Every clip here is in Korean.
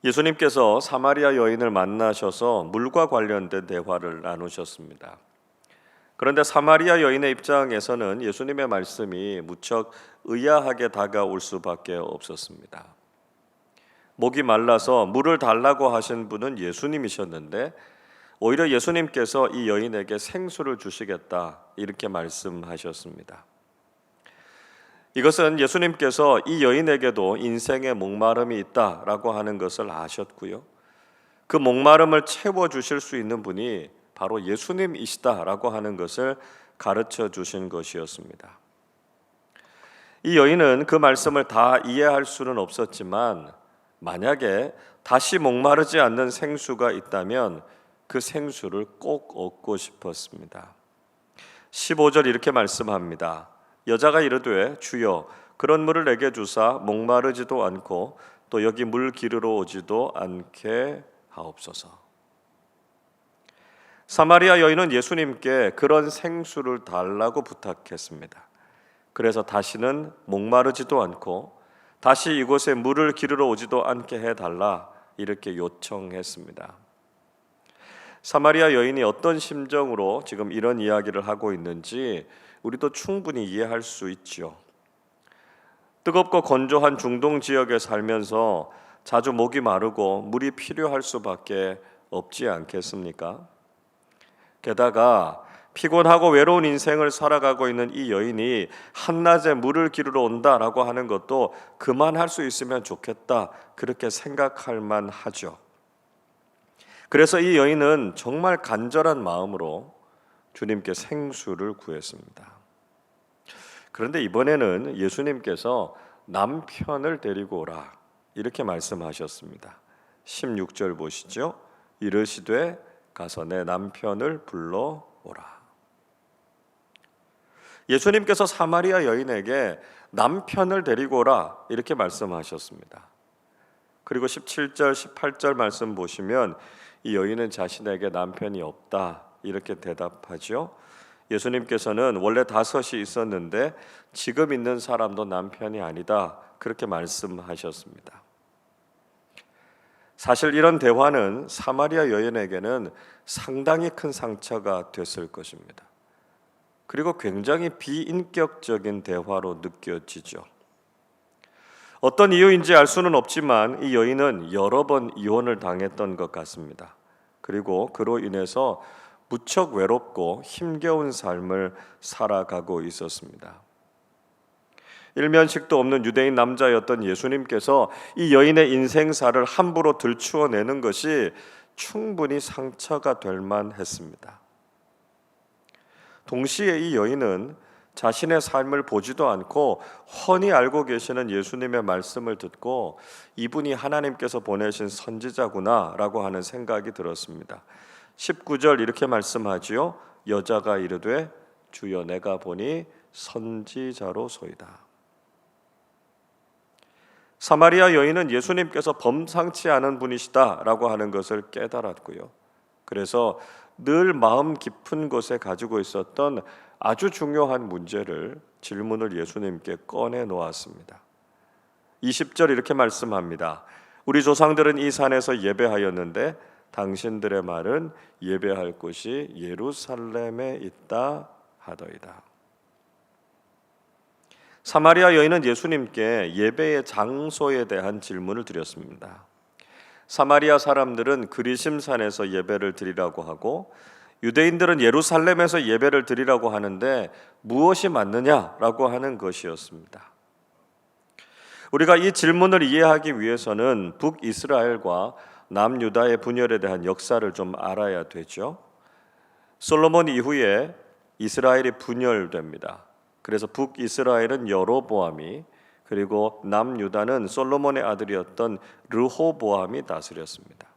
예수님께서 사마리아 여인을 만나셔서 물과 관련된 대화를 나누셨습니다. 그런데 사마리아 여인의 입장에서는 예수님의 말씀이 무척 의아하게 다가올 수밖에 없었습니다. 목이 말라서 물을 달라고 하신 분은 예수님이셨는데 오히려 예수님께서 이 여인에게 생수를 주시겠다 이렇게 말씀하셨습니다. 이것은 예수님께서 이 여인에게도 인생의 목마름이 있다라고 하는 것을 아셨고요. 그 목마름을 채워주실 수 있는 분이 바로 예수님이시다라고 하는 것을 가르쳐 주신 것이었습니다. 이 여인은 그 말씀을 다 이해할 수는 없었지만 만약에 다시 목마르지 않는 생수가 있다면 그 생수를 꼭 얻고 싶었습니다. 15절 이렇게 말씀합니다. 여자가 이르되 주여 그런 물을 내게 주사 목마르지도 않고 또 여기 물 기르러 오지도 않게 하옵소서. 사마리아 여인은 예수님께 그런 생수를 달라고 부탁했습니다. 그래서 다시는 목마르지도 않고 다시 이곳에 물을 기르러 오지도 않게 해달라 이렇게 요청했습니다. 사마리아 여인이 어떤 심정으로 지금 이런 이야기를 하고 있는지 우리도 충분히 이해할 수 있죠. 뜨겁고 건조한 중동 지역에 살면서 자주 목이 마르고 물이 필요할 수밖에 없지 않겠습니까? 게다가 피곤하고 외로운 인생을 살아가고 있는 이 여인이 한낮에 물을 기르러 온다라고 하는 것도 그만할 수 있으면 좋겠다 그렇게 생각할 만하죠. 그래서 이 여인은 정말 간절한 마음으로 주님께 생수를 구했습니다. 그런데 이번에는 예수님께서 남편을 데리고 오라 이렇게 말씀하셨습니다. 16절 보시죠. 이르시되 가서 내 남편을 불러오라. 예수님께서 사마리아 여인에게 남편을 데리고 오라 이렇게 말씀하셨습니다. 그리고 17절, 18절 말씀 보시면 이 여인은 자신에게 남편이 없다 이렇게 대답하죠. 예수님께서는 원래 5이 있었는데 지금 있는 사람도 남편이 아니다 그렇게 말씀하셨습니다. 사실 이런 대화는 사마리아 여인에게는 상당히 큰 상처가 됐을 것입니다. 그리고 굉장히 비인격적인 대화로 느껴지죠. 어떤 이유인지 알 수는 없지만 이 여인은 여러 번 이혼을 당했던 것 같습니다. 그리고 그로 인해서 무척 외롭고 힘겨운 삶을 살아가고 있었습니다. 일면식도 없는 유대인 남자였던 예수님께서 이 여인의 인생사를 함부로 들추어내는 것이 충분히 상처가 될 만했습니다. 동시에 이 여인은 자신의 삶을 보지도 않고 훤히 알고 계시는 예수님의 말씀을 듣고 이분이 하나님께서 보내신 선지자구나 라고 하는 생각이 들었습니다. 19절 이렇게 말씀하지요. 여자가 이르되 주여 내가 보니 선지자로소이다. 사마리아 여인은 예수님께서 범상치 않은 분이시다라고 하는 것을 깨달았고요. 그래서 늘 마음 깊은 곳에 가지고 있었던 아주 중요한 문제를 질문을 예수님께 꺼내 놓았습니다. 20절 이렇게 말씀합니다. 우리 조상들은 이 산에서 예배하였는데 당신들의 말은 예배할 곳이 예루살렘에 있다 하더이다. 사마리아 여인은 예수님께 예배의 장소에 대한 질문을 드렸습니다. 사마리아 사람들은 그리심산에서 예배를 드리라고 하고 유대인들은 예루살렘에서 예배를 드리라고 하는데 무엇이 맞느냐라고 하는 것이었습니다. 우리가 이 질문을 이해하기 위해서는 북이스라엘과 남유다의 분열에 대한 역사를 좀 알아야 되죠. 솔로몬 이후에 이스라엘이 분열됩니다. 그래서 북이스라엘은 여로보암이 그리고 남유다는 솔로몬의 아들이었던 르호보암이 다스렸습니다.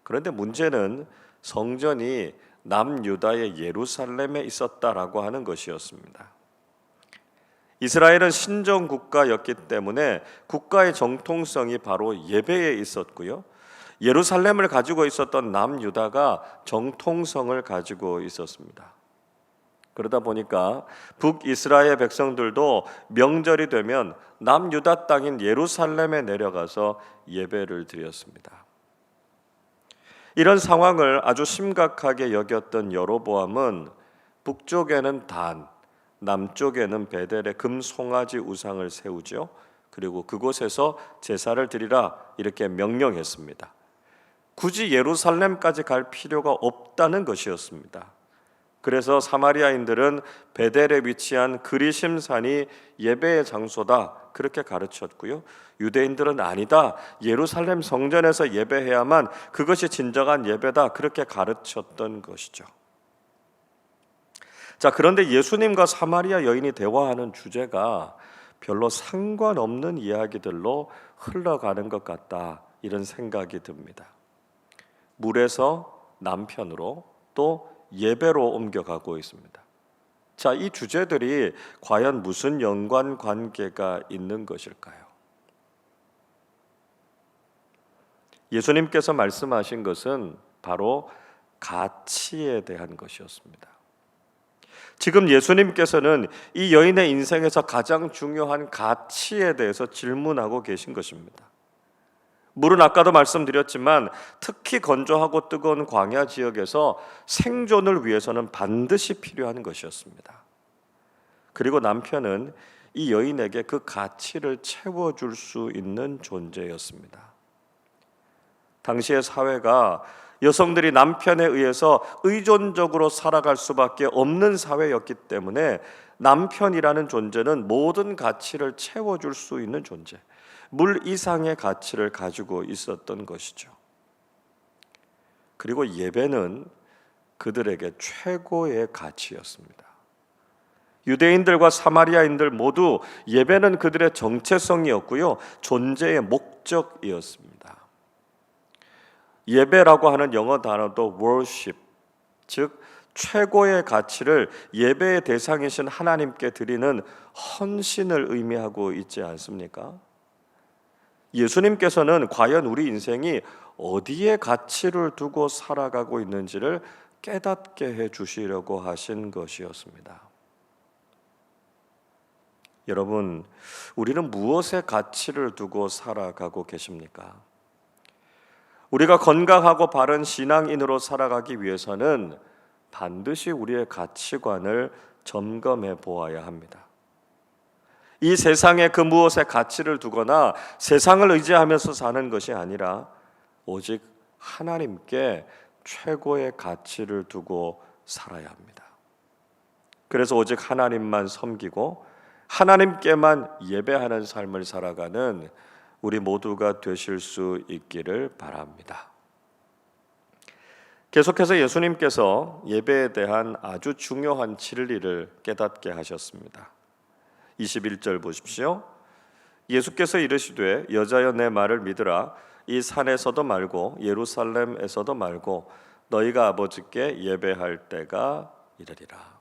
그런데 문제는 성전이 남유다의 예루살렘에 있었다라고 하는 것이었습니다. 이스라엘은 신정 국가였기 때문에 국가의 정통성이 바로 예배에 있었고요. 예루살렘을 가지고 있었던 남유다가 정통성을 가지고 있었습니다. 그러다 보니까 북이스라엘 백성들도 명절이 되면 남유다 땅인 예루살렘에 내려가서 예배를 드렸습니다. 이런 상황을 아주 심각하게 여겼던 여로보암은 북쪽에는 단, 남쪽에는 베델에 금 송아지 우상을 세우죠. 그리고 그곳에서 제사를 드리라 이렇게 명령했습니다. 굳이 예루살렘까지 갈 필요가 없다는 것이었습니다. 그래서 사마리아인들은 베델에 위치한 그리심산이 예배의 장소다 그렇게 가르쳤고요. 유대인들은 아니다, 예루살렘 성전에서 예배해야만 그것이 진정한 예배다 그렇게 가르쳤던 것이죠. 자, 그런데 예수님과 사마리아 여인이 대화하는 주제가 별로 상관없는 이야기들로 흘러가는 것 같다 이런 생각이 듭니다. 물에서 남편으로 또 예배로 옮겨가고 있습니다. 자, 이 주제들이 과연 무슨 연관 관계가 있는 것일까요? 예수님께서 말씀하신 것은 바로 가치에 대한 것이었습니다. 지금 예수님께서는 이 여인의 인생에서 가장 중요한 가치에 대해서 질문하고 계신 것입니다. 물은 아까도 말씀드렸지만 특히 건조하고 뜨거운 광야 지역에서 생존을 위해서는 반드시 필요한 것이었습니다. 그리고 남편은 이 여인에게 그 가치를 채워줄 수 있는 존재였습니다. 당시의 사회가 여성들이 남편에 의해서 의존적으로 살아갈 수밖에 없는 사회였기 때문에 남편이라는 존재는 모든 가치를 채워줄 수 있는 존재, 물 이상의 가치를 가지고 있었던 것이죠. 그리고 예배는 그들에게 최고의 가치였습니다. 유대인들과 사마리아인들 모두 예배는 그들의 정체성이었고요, 존재의 목적이었습니다. 예배라고 하는 영어 단어도 worship, 즉 최고의 가치를 예배의 대상이신 하나님께 드리는 헌신을 의미하고 있지 않습니까? 예수님께서는 과연 우리 인생이 어디에 가치를 두고 살아가고 있는지를 깨닫게 해 주시려고 하신 것이었습니다. 여러분, 우리는 무엇에 가치를 두고 살아가고 계십니까? 우리가 건강하고 바른 신앙인으로 살아가기 위해서는 반드시 우리의 가치관을 점검해 보아야 합니다. 이 세상에 그 무엇에 가치를 두거나 세상을 의지하면서 사는 것이 아니라 오직 하나님께 최고의 가치를 두고 살아야 합니다. 그래서 오직 하나님만 섬기고 하나님께만 예배하는 삶을 살아가는 우리 모두가 되실 수 있기를 바랍니다. 계속해서 예수님께서 예배에 대한 아주 중요한 진리를 깨닫게 하셨습니다. 21절 보십시오. 예수께서 이르시되 여자여 내 말을 믿으라. 이 산에서도 말고 예루살렘에서도 말고 너희가 아버지께 예배할 때가 이르리라.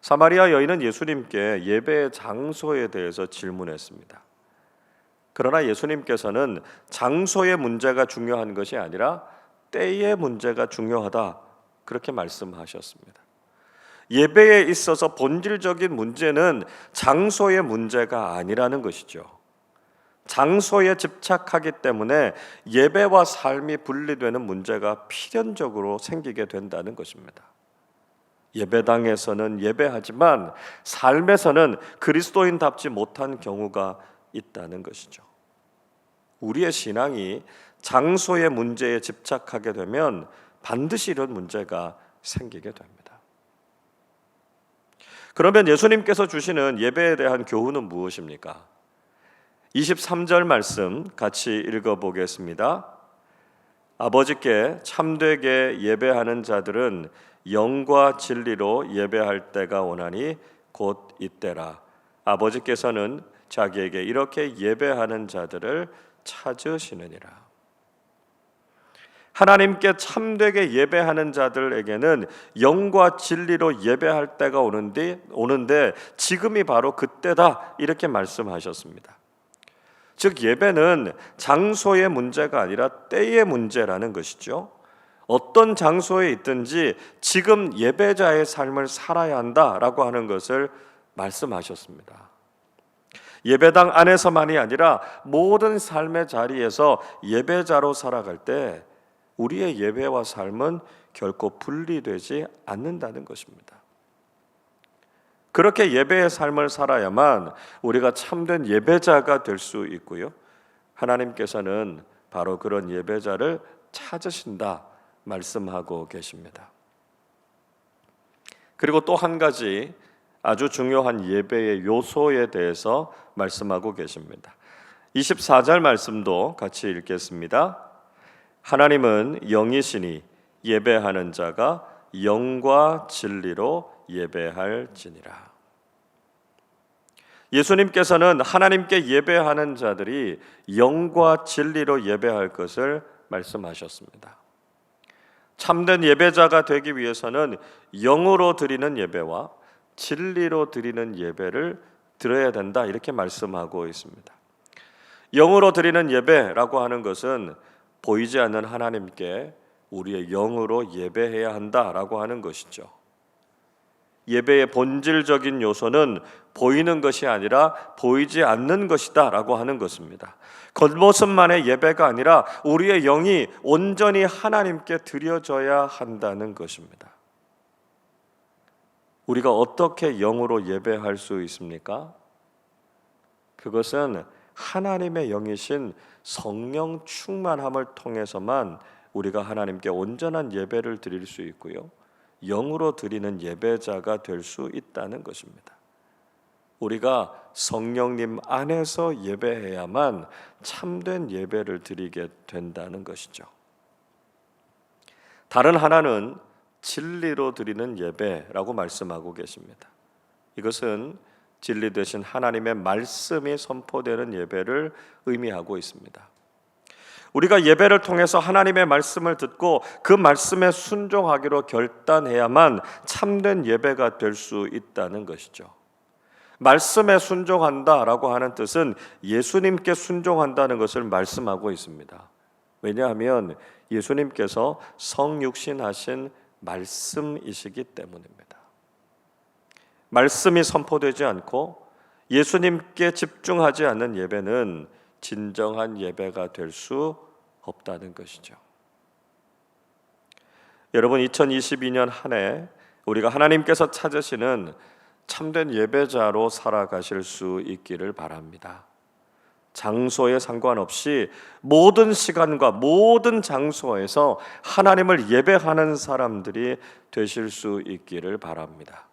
사마리아 여인은 예수님께 예배의 장소에 대해서 질문했습니다. 그러나 예수님께서는 장소의 문제가 중요한 것이 아니라 때의 문제가 중요하다 그렇게 말씀하셨습니다. 예배에 있어서 본질적인 문제는 장소의 문제가 아니라는 것이죠. 장소에 집착하기 때문에 예배와 삶이 분리되는 문제가 필연적으로 생기게 된다는 것입니다. 예배당에서는 예배하지만 삶에서는 그리스도인답지 못한 경우가 있다는 것이죠. 우리의 신앙이 장소의 문제에 집착하게 되면 반드시 이런 문제가 생기게 됩니다. 그러면 예수님께서 주시는 예배에 대한 교훈은 무엇입니까? 23절 말씀 같이 읽어보겠습니다. 아버지께 참되게 예배하는 자들은 영과 진리로 예배할 때가 오나니 곧 이때라. 아버지께서는 자기에게 이렇게 예배하는 자들을 찾으시느니라. 하나님께 참되게 예배하는 자들에게는 영과 진리로 예배할 때가 오는데 지금이 바로 그때다 이렇게 말씀하셨습니다. 즉 예배는 장소의 문제가 아니라 때의 문제라는 것이죠. 어떤 장소에 있든지 지금 예배자의 삶을 살아야 한다라고 하는 것을 말씀하셨습니다. 예배당 안에서만이 아니라 모든 삶의 자리에서 예배자로 살아갈 때 우리의 예배와 삶은 결코 분리되지 않는다는 것입니다. 그렇게 예배의 삶을 살아야만 우리가 참된 예배자가 될 수 있고요. 하나님께서는 바로 그런 예배자를 찾으신다 말씀하고 계십니다. 그리고 또 한 가지 아주 중요한 예배의 요소에 대해서 말씀하고 계십니다. 24절 말씀도 같이 읽겠습니다. 하나님은 영이시니 예배하는 자가 영과 진리로 예배할지니라. 예수님께서는 하나님께 예배하는 자들이 영과 진리로 예배할 것을 말씀하셨습니다. 참된 예배자가 되기 위해서는 영으로 드리는 예배와 진리로 드리는 예배를 드려야 된다 이렇게 말씀하고 있습니다. 영으로 드리는 예배라고 하는 것은 보이지 않는 하나님께 우리의 영으로 예배해야 한다라고 하는 것이죠. 예배의 본질적인 요소는 보이는 것이 아니라 보이지 않는 것이다라고 하는 것입니다. 겉모습만의 예배가 아니라 우리의 영이 온전히 하나님께 드려져야 한다는 것입니다. 우리가 어떻게 영으로 예배할 수 있습니까? 그것은 하나님의 영이신 성령 충만함을 통해서만 우리가 하나님께 온전한 예배를 드릴 수 있고요. 영으로 드리는 예배자가 될 수 있다는 것입니다. 우리가 성령님 안에서 예배해야만 참된 예배를 드리게 된다는 것이죠. 다른 하나는 진리로 드리는 예배라고 말씀하고 계십니다. 이것은 진리 되신 하나님의 말씀이 선포되는 예배를 의미하고 있습니다. 우리가 예배를 통해서 하나님의 말씀을 듣고 그 말씀에 순종하기로 결단해야만 참된 예배가 될 수 있다는 것이죠. 말씀에 순종한다라고 하는 뜻은 예수님께 순종한다는 것을 말씀하고 있습니다. 왜냐하면 예수님께서 성육신하신 말씀이시기 때문입니다. 말씀이 선포되지 않고 예수님께 집중하지 않는 예배는 진정한 예배가 될 수 없다는 것이죠. 여러분, 2022년 한 해 우리가 하나님께서 찾으시는 참된 예배자로 살아가실 수 있기를 바랍니다. 장소에 상관없이 모든 시간과 모든 장소에서 하나님을 예배하는 사람들이 되실 수 있기를 바랍니다.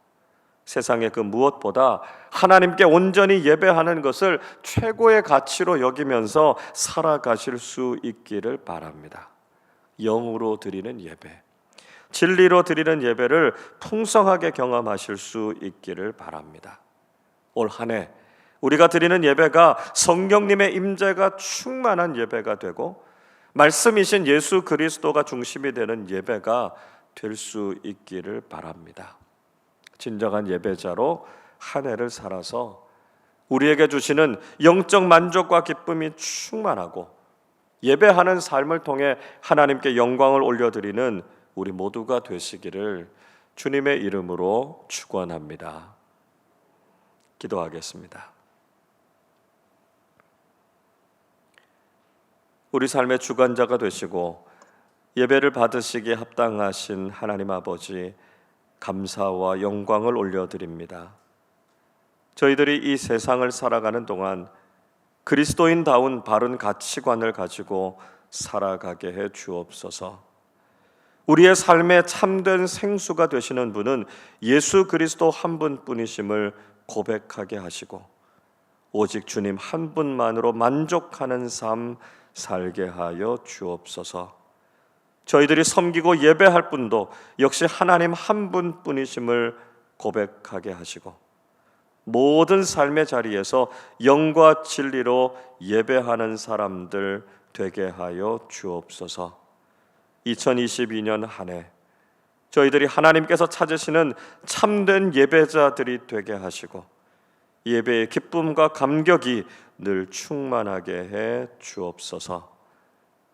세상의 그 무엇보다 하나님께 온전히 예배하는 것을 최고의 가치로 여기면서 살아가실 수 있기를 바랍니다. 영으로 드리는 예배, 진리로 드리는 예배를 풍성하게 경험하실 수 있기를 바랍니다. 올 한 해 우리가 드리는 예배가 성령님의 임재가 충만한 예배가 되고 말씀이신 예수 그리스도가 중심이 되는 예배가 될 수 있기를 바랍니다. 진정한 예배자로 한 해를 살아서 우리에게 주시는 영적 만족과 기쁨이 충만하고 예배하는 삶을 통해 하나님께 영광을 올려드리는 우리 모두가 되시기를 주님의 이름으로 축원합니다. 기도하겠습니다. 우리 삶의 주관자가 되시고 예배를 받으시기에 합당하신 하나님 아버지, 감사와 영광을 올려드립니다. 저희들이 이 세상을 살아가는 동안 그리스도인다운 바른 가치관을 가지고 살아가게 해 주옵소서. 우리의 삶의 참된 생수가 되시는 분은 예수 그리스도 한 분뿐이심을 고백하게 하시고 오직 주님 한 분만으로 만족하는 삶 살게 하여 주옵소서. 저희들이 섬기고 예배할 분도 역시 하나님 한 분뿐이심을 고백하게 하시고 모든 삶의 자리에서 영과 진리로 예배하는 사람들 되게 하여 주옵소서. 2022년 한 해 저희들이 하나님께서 찾으시는 참된 예배자들이 되게 하시고 예배의 기쁨과 감격이 늘 충만하게 해 주옵소서.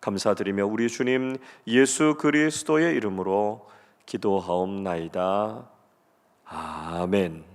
감사드리며 우리 주님 예수 그리스도의 이름으로 기도하옵나이다. 아멘.